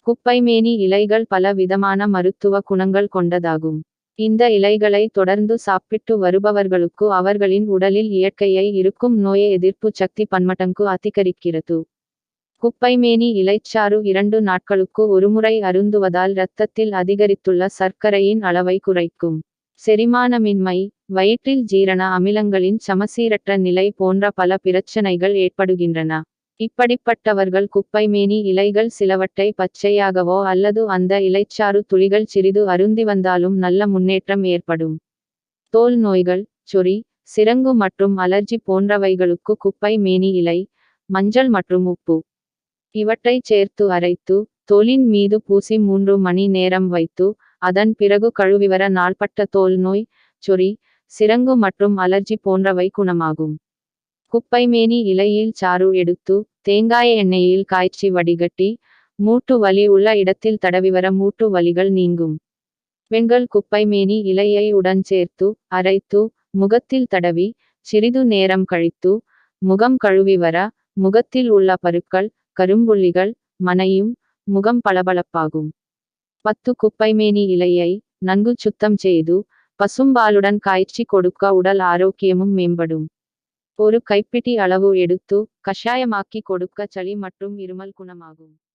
குப்பைமேனி இலைகள் பல விதமான மருத்துவ குணங்கள் கொண்டதாகும். இந்த இலைகளை தொடர்ந்து சாப்பிட்டு வருபவர்களுக்கு அவர்களின் உடலில் இயற்கையை இருக்கும் நோய் எதிர்ப்பு சக்தி பன்மடங்கு அதிகரிக்கிறது. குப்பைமேனி இலைச்சாறு 2 நாட்களுக்கு ஒருமுறை அருந்துவதால் இரத்தத்தில் அதிகரித்துள்ள சர்க்கரையின் அளவை குறைக்கும். செரிமானமின்மை, வயிற்றில் ஜீரண அமிலங்களின் சமசீரற்ற நிலை போன்ற பல பிரச்சனைகள் ஏற்படுகின்றன. இப்படிப்பட்டவர்கள் குப்பைமேனி இலைகள் சிலவற்றை பச்சையாகவோ அல்லது அந்த இலைச்சாறு துளிகள் சிறிது அருந்தி வந்தாலும் நல்ல முன்னேற்றம் ஏற்படும். தோல் நோய்கள், சொறி, சிரங்கு மற்றும் அலர்ஜி போன்றவைகளுக்கு குப்பைமேனி இலை, மஞ்சள் மற்றும் உப்பு இவற்றை சேர்த்து அரைத்து தோலின் மீது பூசி 3 மணி நேரம் வைத்து அதன் பிறகு கழுவிவர நாள்பட்ட தோல் நோய், சொறி, சிரங்கு மற்றும் அலர்ஜி போன்றவை குணமாகும். குப்பைமேனி இலையில் சாறு எடுத்து தேங்காய் எண்ணெயில் காய்ச்சி வடிகட்டி மூட்டு வலி உள்ள இடத்தில் தடவிவர மூட்டு வலிகள் நீங்கும். பெண்கள் குப்பைமேனி இலையை உடன் சேர்த்து அரைத்து முகத்தில் தடவி சிறிது நேரம் கழித்து முகம் கழுவிவர முகத்தில் உள்ள பருக்கள், கரும்புள்ளிகள் மனையும் முகம் பளபளப்பாகும். 10 குப்பைமேனி இலையை நன்கு சுத்தம் செய்து பசும்பாலுடன் காய்ச்சி கொடுக்க உடல் ஆரோக்கியமும் மேம்படும். ஒரு கைப்பிடி அளவு எடுத்து கஷாயமாக்கி கொடுக்க சளி மற்றும் இருமல் குணமாகும்.